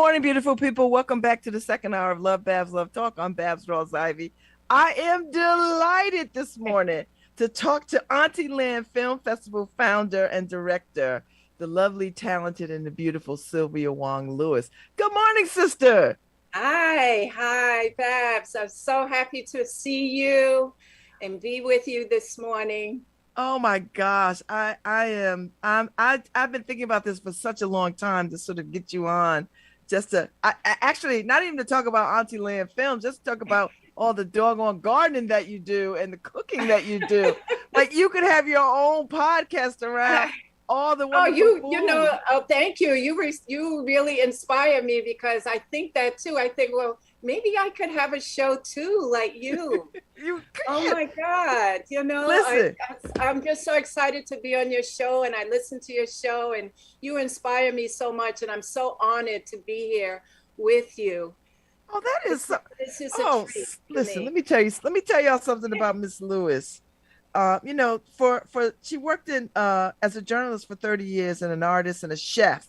morning, beautiful people. Welcome back to the second hour of LoveBabz, LoveTalk. I'm Babz Rawls-Ivy. I am delighted this morning to talk to Auntyland Film Festival founder and director, the lovely, talented, and the beautiful Sylvia Wong Lewis. Good morning, sister. Hi, Babs. I'm so happy to see you and be with you this morning. Oh my gosh, I've been thinking about this for such a long time to sort of get you on, just to actually not even to talk about Auntie Land Films, just to talk about all the doggone gardening that you do and the cooking that you do. Like you could have your own podcast around all the Oh, wonderful food. thank you. You really inspire me because I think that too. I think, well, maybe I could have a show too, like you. You Oh could my God. listen. I'm just so excited to be on your show and I listen to your show and you inspire me so much and I'm so honored to be here with you. Oh, that is so. This is a Oh, treat for listen. me. Let me tell y'all something about Miss Lewis. For she worked in as a journalist for 30 years and an artist and a chef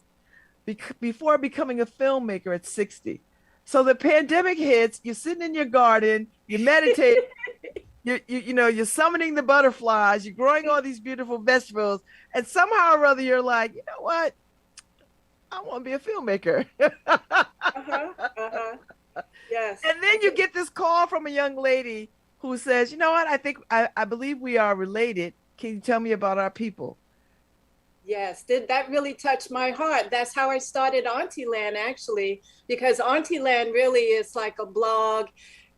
before becoming a filmmaker at 60. So the pandemic hits, you're sitting in your garden, you meditate, you're summoning the butterflies, you're growing all these beautiful vegetables, and somehow or other you're like, you know what? I want to be a filmmaker. Uh-huh. Uh-huh. Yes. And then you get this call from a young lady who says, you know what? I believe we are related. Can you tell me about our people? Yes, did that really touch my heart? That's how I started Auntyland actually, because Auntyland really is like a blog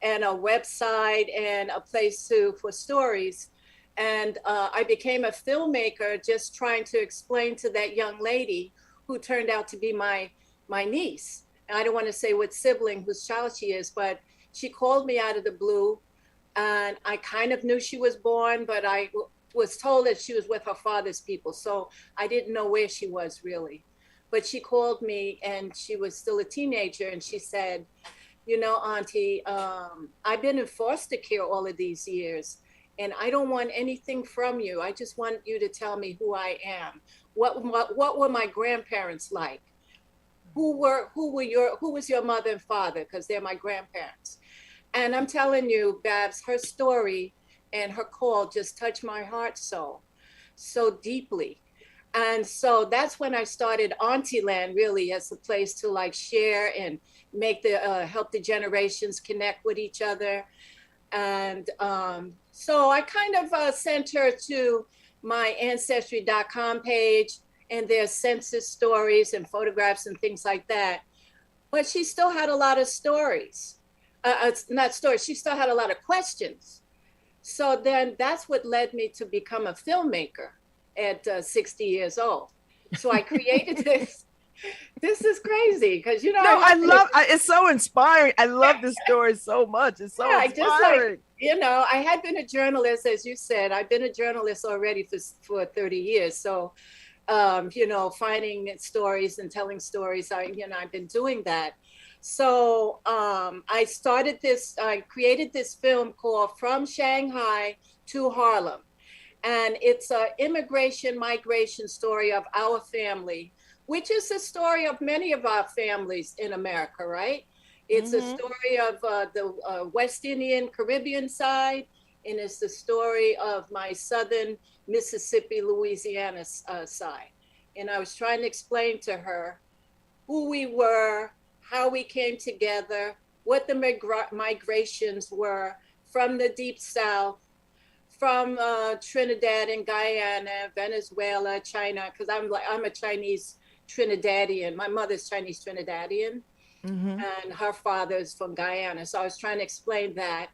and a website and a place for stories. And I became a filmmaker just trying to explain to that young lady who turned out to be my niece. And I don't want to say what sibling, whose child she is, but she called me out of the blue and I kind of knew she was born, but I was told that she was with her father's people. So I didn't know where she was really. But she called me and she was still a teenager and she said, Auntie, I've been in foster care all of these years and I don't want anything from you. I just want you to tell me who I am. What were my grandparents like? Who was your mother and father? Because they're my grandparents. And I'm telling you, Babs, her story and her call just touched my heart so deeply. And so that's when I started Auntyland really as a place to like share and make help the generations connect with each other. And so I kind of sent her to my ancestry.com page and there's census stories and photographs and things like that. But she still had a lot of stories. Not stories, she still had a lot of questions. So then that's what led me to become a filmmaker at 60 years old. So I created this. This is crazy because, No, it's so inspiring. I love this story so much. It's so inspiring. I had been a journalist, as you said. I've been a journalist already for 30 years. So, finding stories and telling stories, I've been doing that. So I created this film called From Shanghai to Harlem. And it's an immigration migration story of our family, which is the story of many of our families in America, right? It's a story of the West Indian Caribbean side, and it's the story of my Southern Mississippi, Louisiana side. And I was trying to explain to her who we were, how we came together, what the migrations were from the Deep South, from Trinidad and Guyana, Venezuela, China, because I'm a Chinese Trinidadian. My mother's Chinese Trinidadian, and her father's from Guyana. So I was trying to explain that.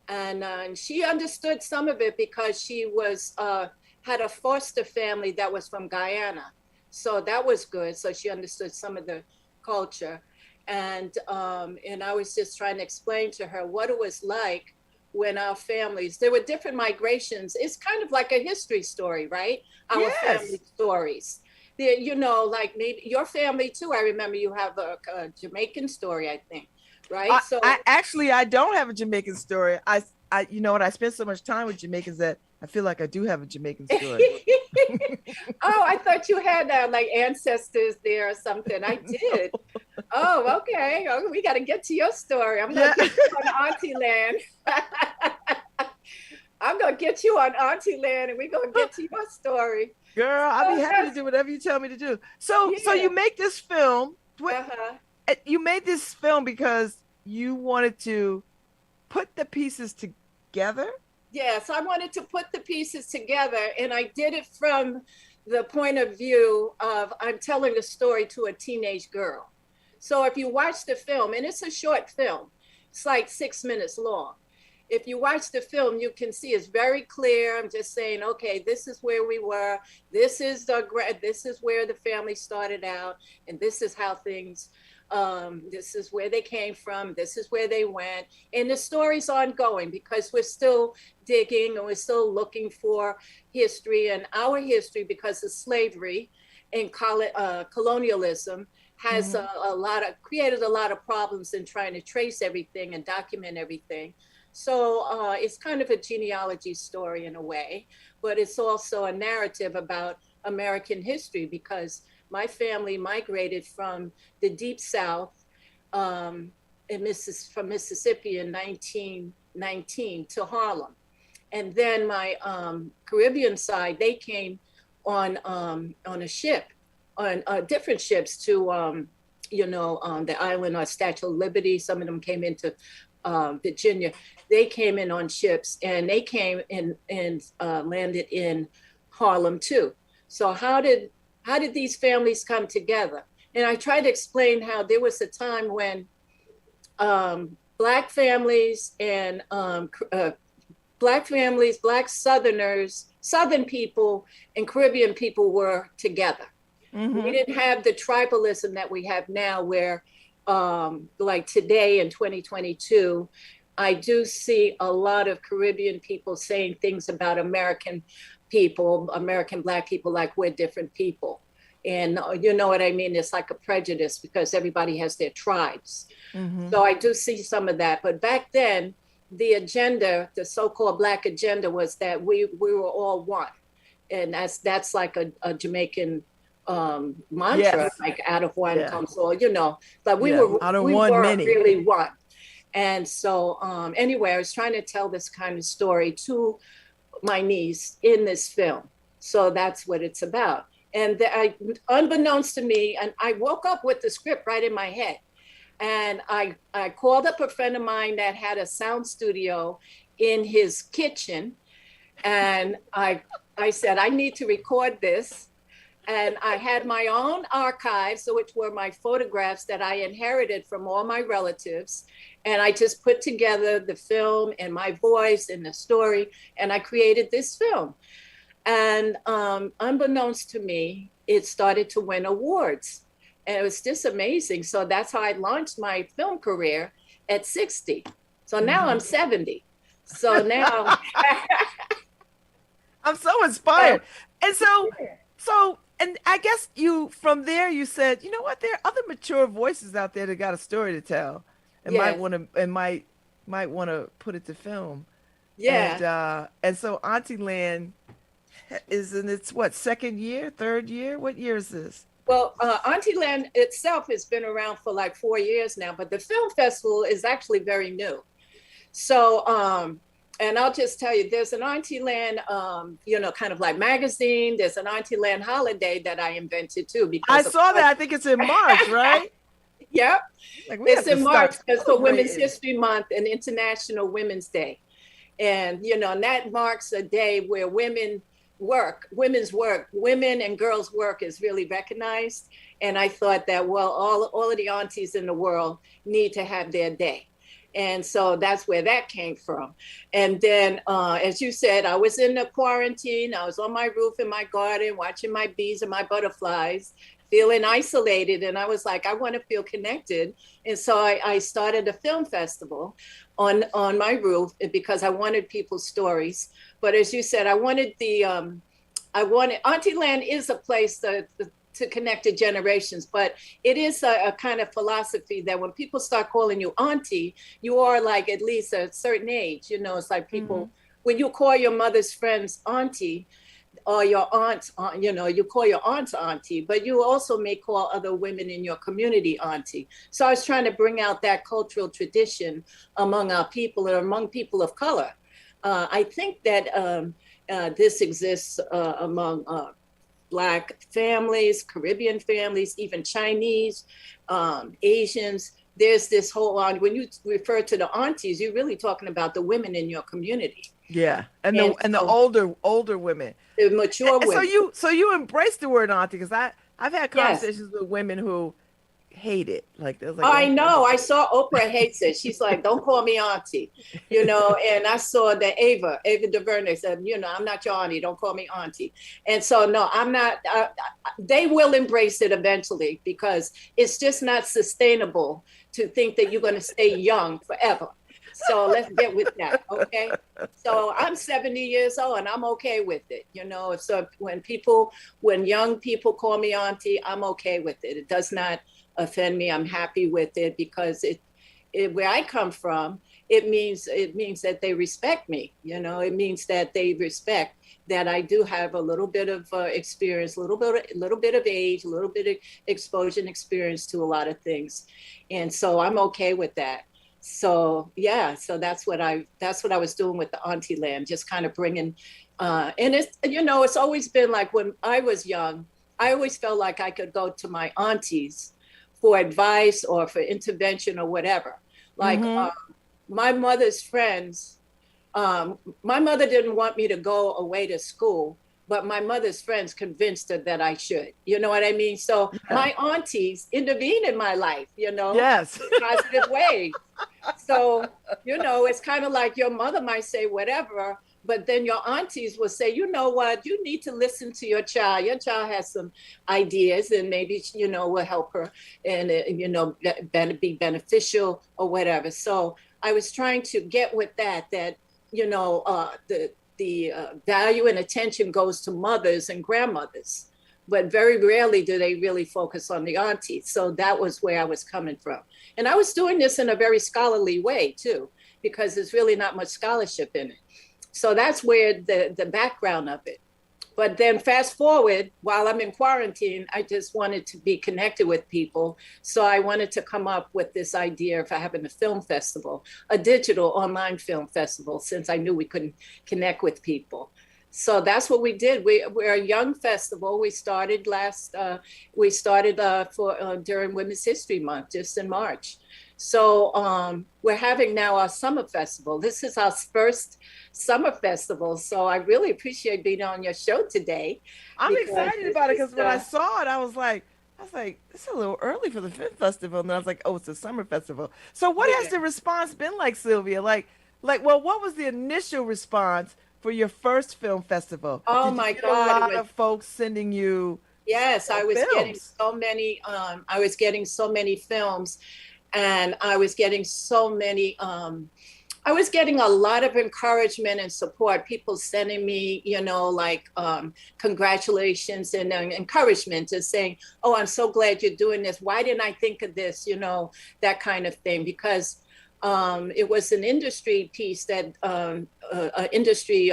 And she understood some of it because she had a foster family that was from Guyana. So that was good. So she understood some of the culture. And I was just trying to explain to her what it was like when our families, there were different migrations. It's kind of like a history story, right? Our family stories. Like maybe your family too. I remember you have a Jamaican story, I think, right? I don't have a Jamaican story. I you know what? I spent so much time with Jamaicans that I feel like I do have a Jamaican story. Oh, I thought you had like ancestors there or something. I did. Oh, okay. Oh, we got to get to your story. I'm gonna Yeah. get you on Auntyland. I'm gonna get you on Auntyland, and we're gonna get to your story. Girl, I'll be Oh, happy to that's do whatever you tell me to do. So yeah. you make this film. Uh-huh. You made this film because you wanted to put the pieces together? Yes, I wanted to put the pieces together, and I did it from the point of view of I'm telling a story to a teenage girl. So if you watch the film, and it's a short film, it's like 6 minutes long. If you watch the film, you can see it's very clear. I'm just saying, okay, this is where we were. This is where the family started out, and this is how things. This is where they came from. This is where they went, and the story's ongoing because we're still digging and we're still looking for history and our history because of slavery and colonialism has Mm-hmm. a lot of created a lot of problems in trying to trace everything and document everything. So it's kind of a genealogy story in a way, but it's also a narrative about American history because my family migrated from the deep South from Mississippi in 1919 to Harlem. And then my Caribbean side, they came on a ship, on different ships to the island or Statue of Liberty. Some of them came into Virginia. They came in on ships, and they came and landed in Harlem too. So how did these families come together? And I tried to explain how there was a time when Black families and Black Southerners, Southern people, and Caribbean people were together. We Mm-hmm. didn't have the tribalism that we have now, where, like today in 2022, I do see a lot of Caribbean people saying things about American people, American Black people, like we're different people. And you know what I mean? It's like a prejudice because everybody has their tribes. Mm-hmm. So I do see some of that. But back then, the agenda, the so-called Black agenda, was that we were all one, and that's like a Jamaican mantra, Yes. like out of one Yeah. comes all, like we Yeah. were Out of we one, were many. really one. And so anyway, I was trying to tell this kind of story to my niece in this film. So that's what it's about. And unbeknownst to me, and I woke up with the script right in my head. And I called up a friend of mine that had a sound studio in his kitchen. And I said, I need to record this. And I had my own archives, so which were my photographs that I inherited from all my relatives. And I just put together the film and my voice and the story, and I created this film. And unbeknownst to me, it started to win awards. And it was just amazing. So that's how I launched my film career at 60. So now I'm Mm-hmm. 70. So now I'm so uh, inspired. And and I guess you from there you said, you know what, there are other mature voices out there that got a story to tell and yes, might want to put it to film. yeah. And so Auntyland is in its what, second year, third year? What year is this? Well, Auntyland itself has been around for like 4 years now, but the film festival is actually very new. So, and I'll just tell you, there's an Auntyland, kind of like magazine. There's an Auntyland holiday that I invented too, I because of saw that. I think it's in March, right? yep, Like we it's have to in March start because for Women's celebrating. History Month and International Women's Day. And, and that marks a day where women and girls' work is really recognized. And I thought that, well, all of the aunties in the world need to have their day. And so that's where that came from. And then, as you said, I was in the quarantine. I was on my roof in my garden, watching my bees and my butterflies, feeling isolated. And I was like, I want to feel connected. And so I started a film festival on my roof because I wanted people's stories. But as you said, I wanted Auntyland is a place to connect to generations, but it is a kind of philosophy that when people start calling you auntie, you are like at least a certain age. It's like Mm-hmm. people when you call your mother's friends auntie, or your aunt, you know, you call your aunt auntie, but you also may call other women in your community auntie. So I was trying to bring out that cultural tradition among our people and among people of color. I think that this exists among Black families, Caribbean families, even Chinese, Asians. There's this whole on when you refer to the aunties, you're really talking about the women in your community. Yeah, and And the so older women. the mature And women. so you embrace the word auntie because I've had Yes. conversations with women who hate it. Like there's like, I oh know. I saw Oprah hates it. She's like, "Don't call me auntie," you know. And I saw that Ava DuVernay said, "You know, I'm not your auntie. Don't call me auntie." And so, no, I'm not. They will embrace it eventually because it's just not sustainable to think that you're going to stay young forever. So let's get with that, okay? So I'm 70 years old and I'm okay with it, you know. So when young people call me auntie, I'm okay with it. It does not offend me. I'm happy with it because where I come from, it means that they respect me. You know, it means that they respect that I do have a little bit of experience, a little bit of age, a little bit of exposure and experience to a lot of things, and so I'm okay with that. So yeah, so that's what I was doing with the Auntyland, just kind of bringing, and it's, you know, it's always been like when I was young, I always felt like I could go to my aunties for advice or for intervention or whatever. Like mm-hmm. my mother's friends, my mother didn't want me to go away to school, but my mother's friends convinced her that I should. You know what I mean? So Yeah. my aunties intervened in my life, you know, Yes. in positive ways. So, you know, it's kind of like your mother might say whatever, but then your aunties will say, you know what, you need to listen to your child. Your child has some ideas and maybe, you know, will help her and, you know, be beneficial or whatever. So I was trying to get with that, you know, the value and attention goes to mothers and grandmothers, but very rarely do they really focus on the aunties. So that was where I was coming from. And I was doing this in a very scholarly way too, because there's really not much scholarship in it. So that's where the background of it. But then fast forward, while I'm in quarantine, I just wanted to be connected with people. So I wanted to come up with this idea of having a film festival, a digital online film festival, since I knew we couldn't connect with people. So that's what we did. We're a young festival. We started during Women's History Month, just in March. So we're having now our summer festival. This is our first summer festival. So I really appreciate being on your show today. I'm excited about it because when I Uh, saw it, I was like, it's a little early for the film festival. And then I was like, oh, it's a summer festival. So what has yeah. the response been like, Sylvia? Well, what was the initial response for your first film festival? Oh Did you my get a God. lot of folks sending you, Yes, I was getting films? so many, I was getting so many films and I was getting so many, I was getting a lot of encouragement and support. People sending me, you know, like congratulations and encouragement, just saying, "Oh, I'm so glad you're doing this. Why didn't I think of this?" You know, that kind of thing. Because it was an industry piece that industry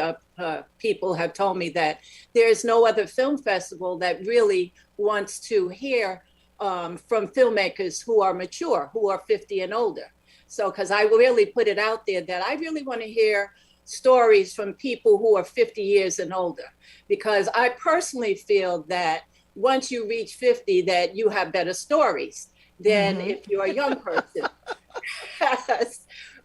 people have told me that there is no other film festival that really wants to hear from filmmakers who are mature, who are 50 and older. So, because I really put it out there that I really want to hear stories from people who are 50 years and older, because I personally feel that once you reach 50, that you have better stories than Mm-hmm. if you're a young person.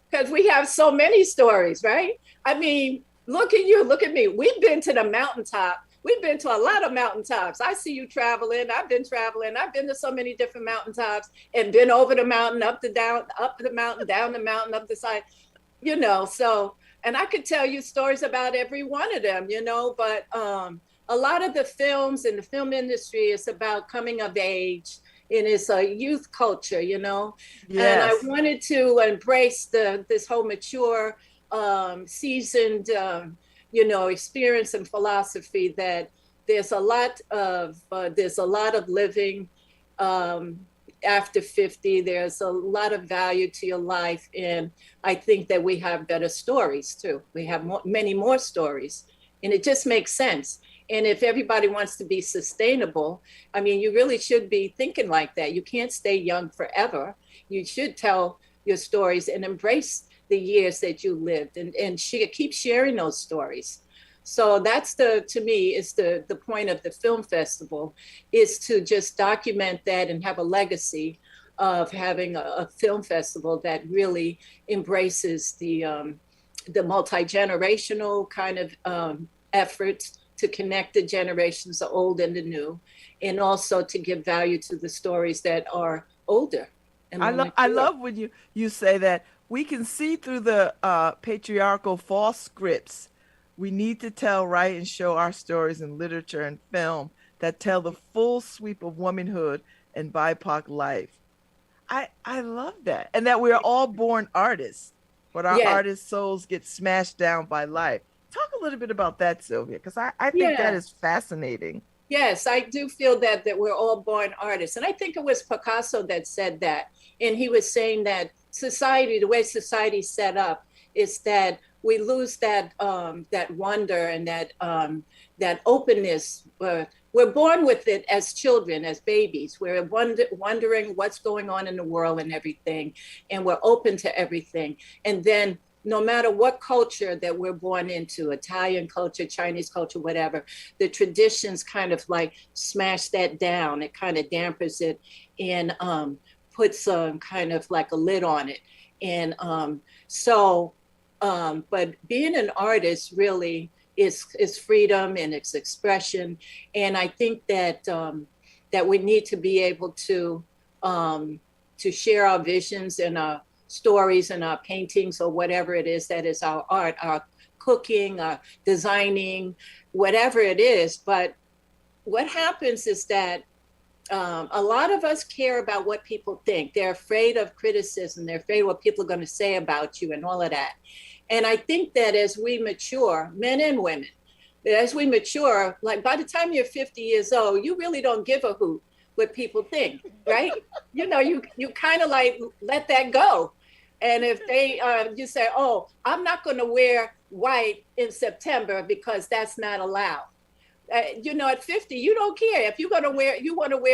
Because we have so many stories, right? I mean, look at you, look at me. We've been to the mountaintop. We've been to a lot of mountaintops. I see you traveling. I've been traveling. I've been to so many different mountaintops and been over the mountain, up the down, up the mountain, down the mountain, up the side, you know. So, and I could tell you stories about every one of them, you know, but a lot of the films in the film industry is about coming of age, and it's a youth culture, you know. And I Yes. wanted to embrace this whole mature, seasoned, you know, experience and philosophy that there's a lot of living, after 50, there's a lot of value to your life. And I think that we have better stories too. We have many more stories, and it just makes sense. And if everybody wants to be sustainable, I mean, you really should be thinking like that. You can't stay young forever. You should tell your stories and embrace the years that you lived, and keep sharing those stories. So that's to me, is the point of the film festival, is to just document that and have a legacy of having a film festival that really embraces the multi-generational kind of efforts to connect the generations, the old and the new, and also to give value to the stories that are older and more I mature. love when you say that we can see through the patriarchal false scripts. We need to tell, write, and show our stories in literature and film that tell the full sweep of womanhood and BIPOC life. I love that. And that we are all born artists, but our Yeah, artist souls get smashed down by life. Talk a little bit about that, Sylvia, because I think that yeah. is fascinating. Yes, I do feel that we're all born artists. And I think it was Picasso that said that. And he was saying that society, the way society's set up, is that we lose that wonder and that openness. We're born with it as children, as babies. We're wondering what's going on in the world and everything, and we're open to everything. And then no matter what culture that we're born into, Italian culture, Chinese culture, whatever, the traditions kind of like smash that down. It kind of dampers it, and puts kind of like a lid on it. And but being an artist really is freedom and it's expression. And I think that we need to be able to share our visions and our stories and our paintings, or whatever it is that is our art, our cooking, our designing, whatever it is. But what happens is that a lot of us care about what people think. They're afraid of criticism. They're afraid of what people are going to say about you and all of that. And I think that as we mature, men and women, as we mature, like by the time you're 50 years old, you really don't give a hoot what people think, right? You kind of like let that go. And if they, you say, oh, I'm not going to wear white in September because that's not allowed. At 50, you don't care. If you want to wear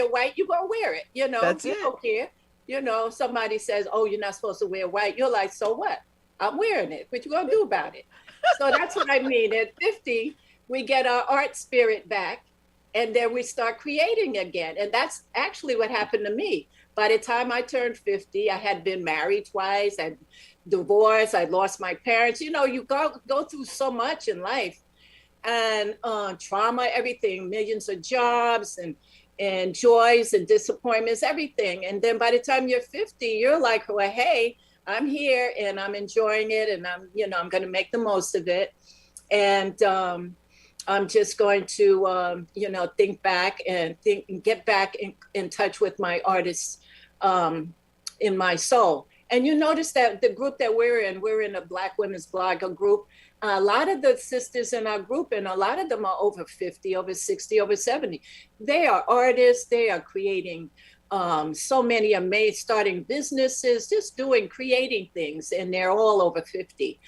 white, you're going to wear it. That's You it. don't care. Somebody says, oh, you're not supposed to wear white. You're like, so what? I'm wearing it. What you going to do about it? So that's what I mean. At 50, we get our art spirit back, and then we start creating again. And that's actually what happened to me. By the time I turned 50, I had been married twice, I'd divorced, I'd lost my parents. You go through so much in life, and trauma, everything, millions of jobs and joys and disappointments, everything. And then by the time you're 50, you're like, well, hey, I'm here and I'm enjoying it, and I'm going to make the most of it. And I'm just going to, think back and get back in touch with my artists in my soul. And you notice that the group that we're in a Black Women's Blogger group. A lot of the sisters in our group, and a lot of them are over 50, over 60, over 70. They are artists. They are creating so many amazing, starting businesses, just creating things, and they're all over 50.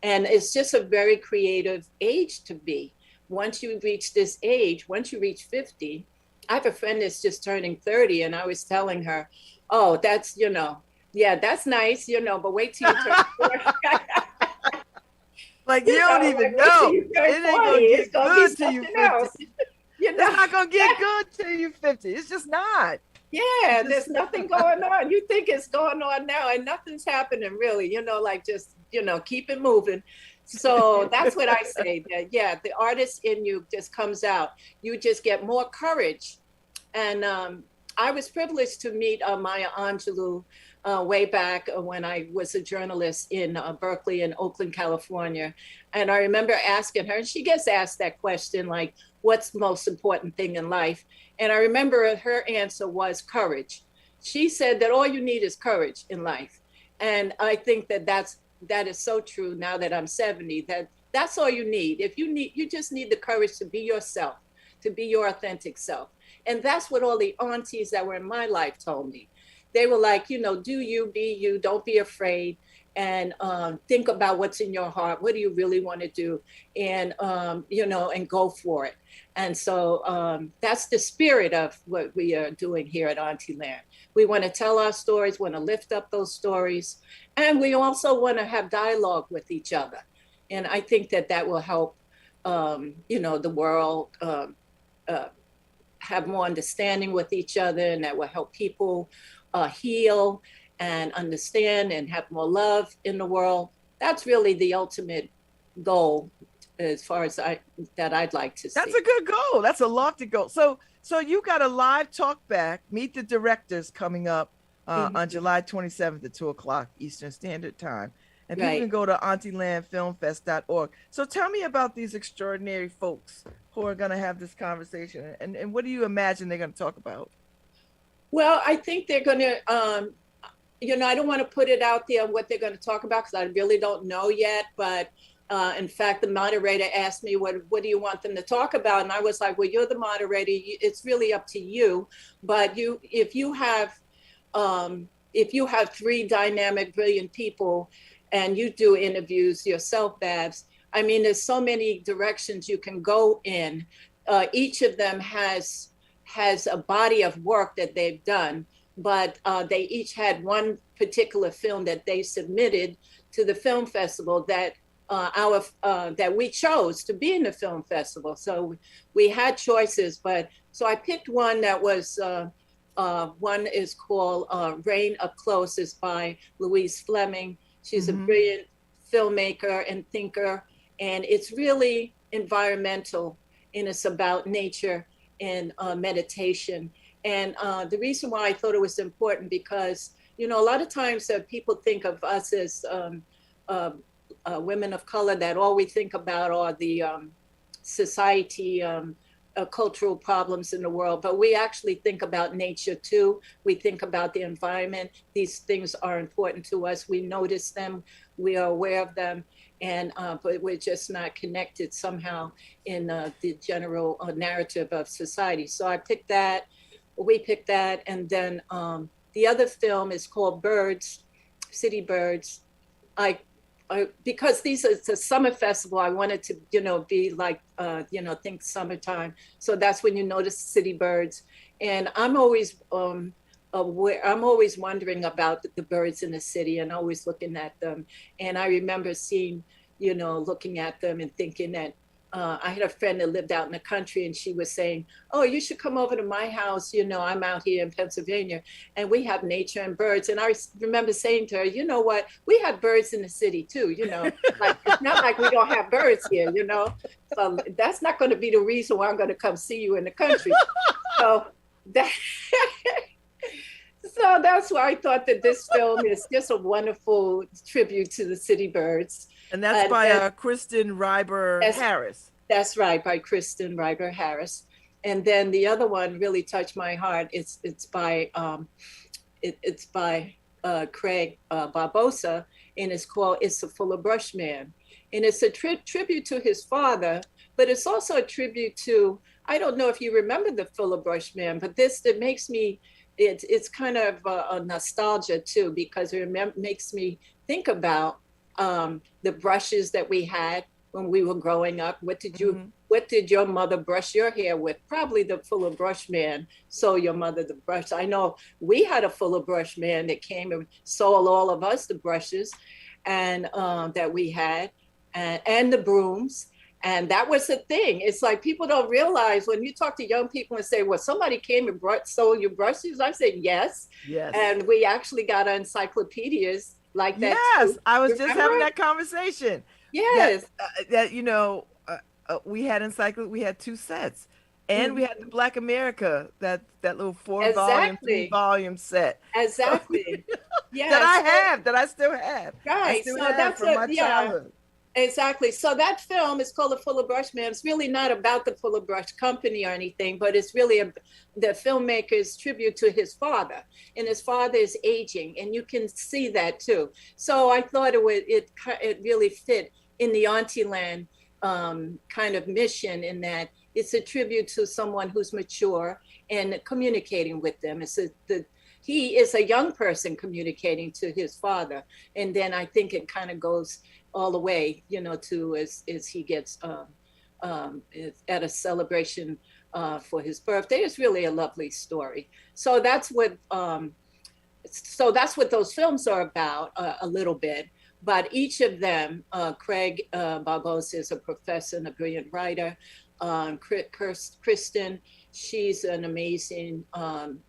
And it's just a very creative age to be. Once you reach this age, once you reach 50, I have a friend that's just turning 30, and I was telling her, oh, that's, yeah, that's nice, but wait till you turn 40. Like you don't even know. You turn It ain't 40, gonna get it's gonna be good till you something 50. else. It's not gonna get good till you 50. It's just not. Yeah, there's nothing going on. You think it's going on now, and nothing's happening really, like just, keep it moving. So that's what I say, that, yeah, the artist in you just comes out. You just get more courage. And I was privileged to meet Maya Angelou way back when I was a journalist in Berkeley and Oakland, California. And I remember asking her, and she gets asked that question, like, what's the most important thing in life? And I remember her answer was courage. She said that all you need is courage in life. And I think that is so true now that I'm 70, that's all you need. You just need the courage to be yourself, to be your authentic self. And that's what all the aunties that were in my life told me. they were like, do you, be you, don't be afraid, and think about what's in your heart. What do you really want to do? And, and go for it. And so that's the spirit of what we are doing here at Auntyland. We want to tell our stories, want to lift up those stories. And we also want to have dialogue with each other. And I think that will help, the world have more understanding with each other, and that will help people heal and understand and have more love in the world. That's really the ultimate goal as far as I'd like to see. That's a good goal. That's a lofty goal. So you got a live talk back, Meet the Directors, coming up on July 27th at 2:00 Eastern Standard Time. And people can go to AuntylandFilmFest.org. So tell me about these extraordinary folks who are going to have this conversation, and what do you imagine they're going to talk about? Well, I think they're going to, I don't want to put it out there what they're going to talk about because I really don't know yet. But in fact, the moderator asked me, what do you want them to talk about? And I was like, well, you're the moderator. It's really up to you. But if you have 3 dynamic, brilliant people, and you do interviews yourself, Babz, I mean, there's so many directions you can go in. Each of them has a body of work that they've done, but they each had one particular film that they submitted to the film festival that that we chose to be in the film festival. So we had choices, so I picked one that was one is called Rain Up Close. Is by Louise Fleming. She's a brilliant filmmaker and thinker, and it's really environmental, and it's about nature and meditation. And the reason why I thought it was important, because, a lot of times people think of us as women of color, that all we think about are the society, cultural problems in the world, but we actually think about nature too. We think about the environment. These things are important to us. We notice them, we are aware of them, and but we're just not connected somehow in the general narrative of society. So we picked that, and then the other film is called Birds, City Birds. Because it's a summer festival, I wanted to, be like, think summertime. So that's when you notice city birds. And I'm always wondering about the birds in the city and always looking at them. And I remember seeing, looking at them and thinking that I had a friend that lived out in the country, and she was saying, oh, you should come over to my house. I'm out here in Pennsylvania, and we have nature and birds. And I remember saying to her, you know what? We have birds in the city too, like, it's not like we don't have birds here, So that's not going to be the reason why I'm going to come see you in the country. So that's why I thought that this film is just a wonderful tribute to the city birds. And that's by Kristen Reiber Harris. That's right, by Kristen Reiber Harris. And then the other one really touched my heart. It's by Craig Barbosa, and it's called "It's a Fuller Brush Man," and it's a tribute to his father, but it's also a tribute to, I don't know if you remember the Fuller Brush Man, but it makes me. It's kind of a nostalgia too, because it makes me think about the brushes that we had when we were growing up. What did your mother brush your hair with? Probably the Fuller Brush Man sold your mother the brush. I know we had a Fuller Brush Man that came and sold all of us the brushes, and that we had, and the brooms. And that was the thing. It's like people don't realize when you talk to young people and say, well, somebody came and sold your brushes. I said, yes. Yes. And we actually got encyclopedias like that. Yes, too. I was just having that conversation. Yes. We had we had 2 sets. And we had the Black America, that little 4-volume, 3-volume set. Exactly. Yeah. That I still have. Right. So that's from my childhood. Exactly. So that film is called The Fuller Brush Man. It's really not about the Fuller Brush Company or anything, but it's really the filmmaker's tribute to his father. And his father is aging, and you can see that too. So I thought it really fit in the Auntyland kind of mission, in that it's a tribute to someone who's mature and communicating with them. It's he is a young person communicating to his father. And then I think it kind of goes all the way, you know, to as he gets at a celebration for his birthday. It's really a lovely story. So that's what those films are about, a little bit. But each of them, Craig Babz is a professor and a brilliant writer. Kristen, she's an amazing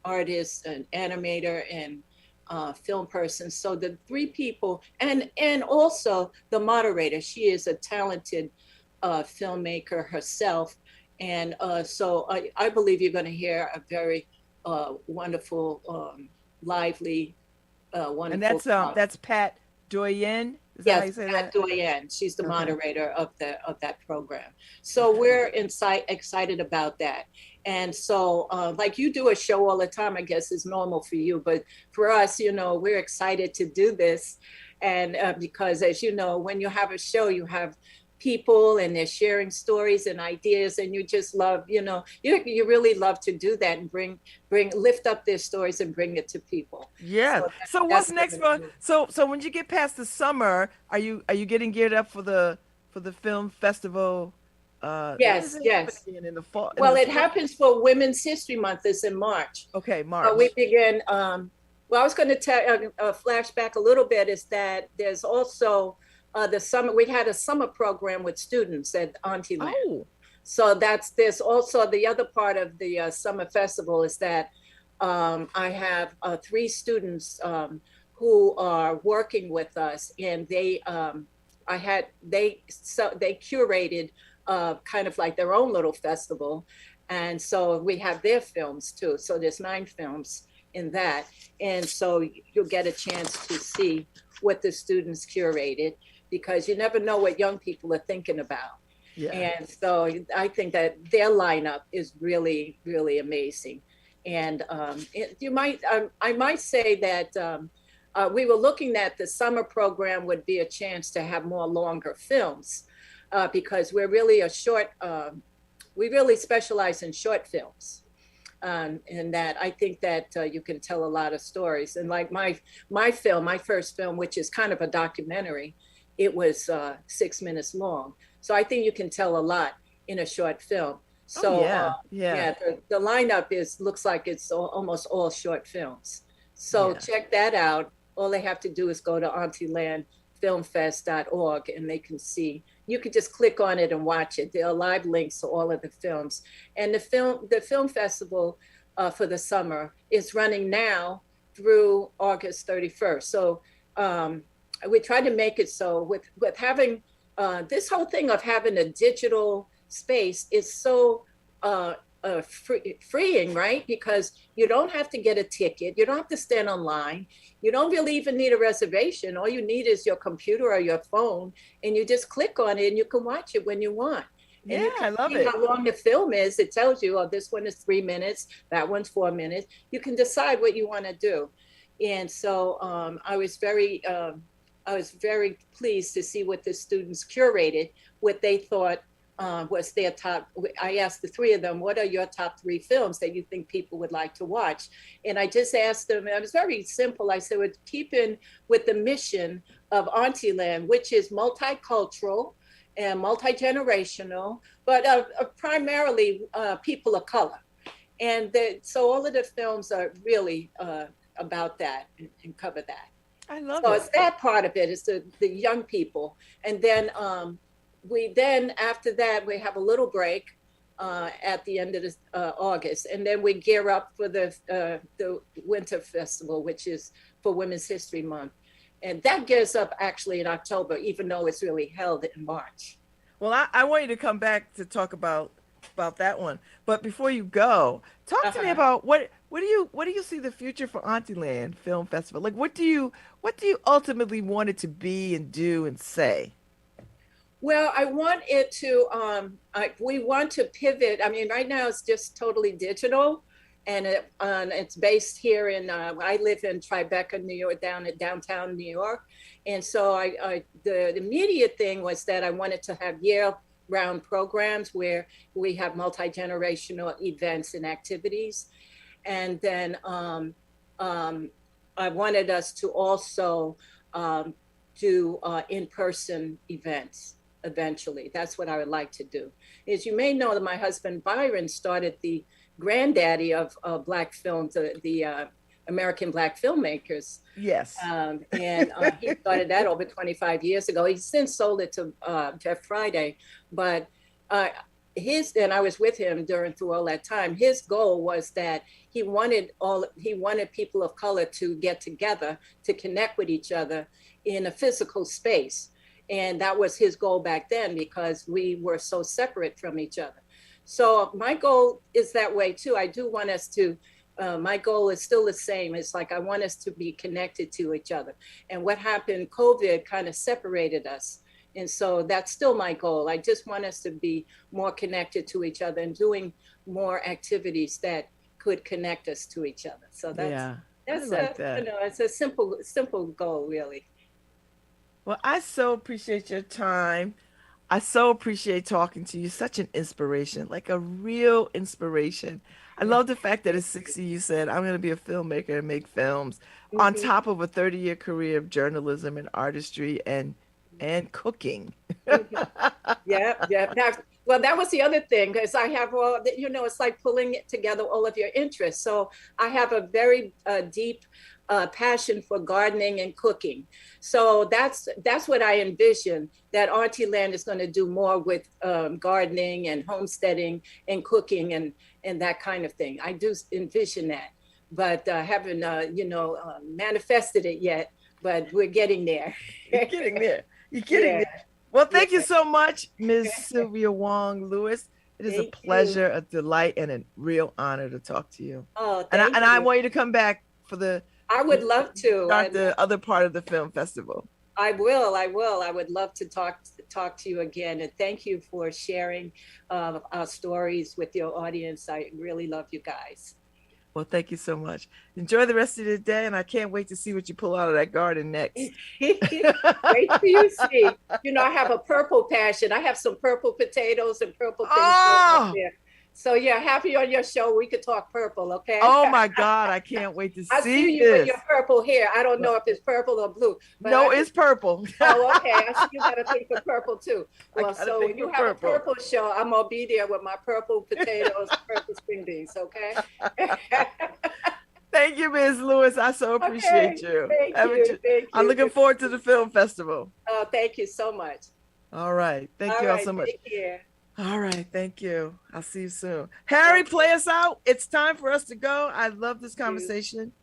artist, an animator, and film person. So the three people, and also the moderator, she is a talented filmmaker herself. And so I believe you're going to hear a very wonderful, lively, wonderful. And that's Pat Doyen. Is that how you Yes, say Pat that? Doyen. She's the Okay. moderator of that program. So Okay. we're excited about that. And so, like you do a show all the time, I guess is normal for you, but for us, you know, we're excited to do this, and because, as you know, when you have a show, you have people and they're sharing stories and ideas, and you just love, you know, you really love to do that and lift up their stories and bring it to people. Yeah. So So what's that's next what for we do. so when you get past the summer, are you getting geared up for the film festival? When is Yes, it yes. happening in the fall, in Well, the it spring? happens for Women's History Month is in March. Okay, We March. begin, well, I was going to tell a flashback a little bit is that there's also the summer, we had a summer program with students at Auntyland. Oh. So there's also the other part of the summer festival is that I have three students who are working with us, and they curated kind of like their own little festival, and so we have their films too. So there's 9 films in that, and so you'll get a chance to see what the students curated, because you never know what young people are thinking about. Yeah. And so I think that their lineup is really, really amazing. And I might say that we were looking at the summer program would be a chance to have more longer films, because we're really we really specialize in short films. And that I think that you can tell a lot of stories. And like my first film, which is kind of a documentary, it was 6 minutes long. So I think you can tell a lot in a short film. So Oh yeah. Yeah. the lineup looks like it's almost all short films. So Yeah. check that out. All they have to do is go to auntylandfilmfest.org, and they can see. You can just click on it and watch it. There are live links to all of the films. And the film festival for the summer is running now through August 31st. So we try to make it so with having this whole thing of having a digital space is so freeing, right? Because you don't have to get a ticket. You don't have to stand online. You don't really even need a reservation. All you need is your computer or your phone, and you just click on it and you can watch it when you want. And Yeah, you I can love see it. how long the film is. It tells you, oh, this one is 3 minutes, that one's 4 minutes. You can decide what you want to do. And so I was very pleased to see what the students curated, what they thought was their top. I asked the 3 of them, what are your top 3 films that you think people would like to watch? And I just asked them, and it was very simple. I said, we're keeping with the mission of Auntyland, which is multicultural and multi-generational, but primarily people of color. And so all of the films are really about that and cover that. I love So it. it's that part of it, is the young people. And then after that, we have a little break at the end of August. And then we gear up for the Winter Festival, which is for Women's History Month. And that gears up actually in October, even though it's really held in March. Well, I want you to come back to talk about that one. But before you go, talk to me about what do you see the future for Auntyland Film Festival? Like what do you ultimately want it to be and do and say? Well, I want it to, we want to pivot. I mean, right now it's just totally digital, and it's based here in, I live in Tribeca, New York, down at downtown New York. And so the immediate thing was that I wanted to have year-round programs where we have multi-generational events and activities. And then I wanted us to also do in-person events eventually. That's what I would like to do. As you may know, that my husband Byron started the granddaddy of Black films, the American Black filmmakers. Yes. And he started that over 25 years ago. He's since sold it to Jeff Friday, but and I was with him through all that time. His goal was that he wanted people of color to get together, to connect with each other in a physical space. And that was his goal back then, because we were so separate from each other. So my goal is that way too. I do want us to, my goal is still the same. It's like, I want us to be connected to each other. And what happened, COVID kind of separated us. And so that's still my goal. I just want us to be more connected to each other and doing more activities that could connect us to each other. So that's like that. You know, it's a simple goal, really. Well, I so appreciate your time. I so appreciate talking to you. Such an inspiration, like a real inspiration. I love the fact that at 60, you said, I'm going to be a filmmaker and make films on top of a 30-year career of journalism and artistry and cooking. Yeah. Well, that was the other thing, because I have all, you know, it's like pulling it together, all of your interests. So I have a very deep passion for gardening and cooking. So that's what I envision, that Auntyland is going to do more with gardening and homesteading and cooking and that kind of thing. I do envision that, but haven't, manifested it yet, but we're getting there. You're getting there. You're getting there. Well, thank you so much, Ms. Sylvia Wong Lewis. It is a pleasure, a delight, and a real honor to talk to you. Oh, thank you. I want you to come back for the. I would love to. Start the other part of the film festival. I will. I would love to talk to you again. And thank you for sharing our stories with your audience. I really love you guys. Well, thank you so much. Enjoy the rest of the day, and I can't wait to see what you pull out of that garden next. Wait till you see. You know, I have a purple passion. I have some purple potatoes and purple things up there. So yeah, happy on your show. We could talk purple, okay? Oh my God, I can't wait to see I see you this. with your purple hair. I don't know if it's purple or blue. But no, it's purple. Oh, okay. I see you got a thing for purple too. Well, so when you have a purple show, I'm gonna be there with my purple potatoes, purple string beans, okay? Thank you, Ms. Lewis. I so appreciate you. Thank you. I'm looking forward to the film festival. Oh, thank you so much. All right. Thank you all so much. Take care. All right. Thank you. I'll see you soon. Harry, play us out. It's time for us to go. I love this conversation.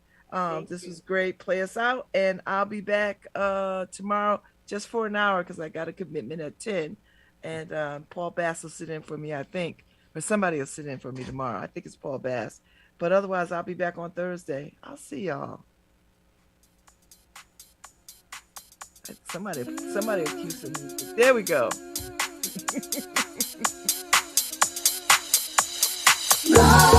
This was great. Play us out. And I'll be back tomorrow just for an hour because I got a commitment at 10. And Paul Bass will sit in for me, I think. Or somebody will sit in for me tomorrow. I think it's Paul Bass. But otherwise, I'll be back on Thursday. I'll see y'all. Somebody accused some music. There we go. Love.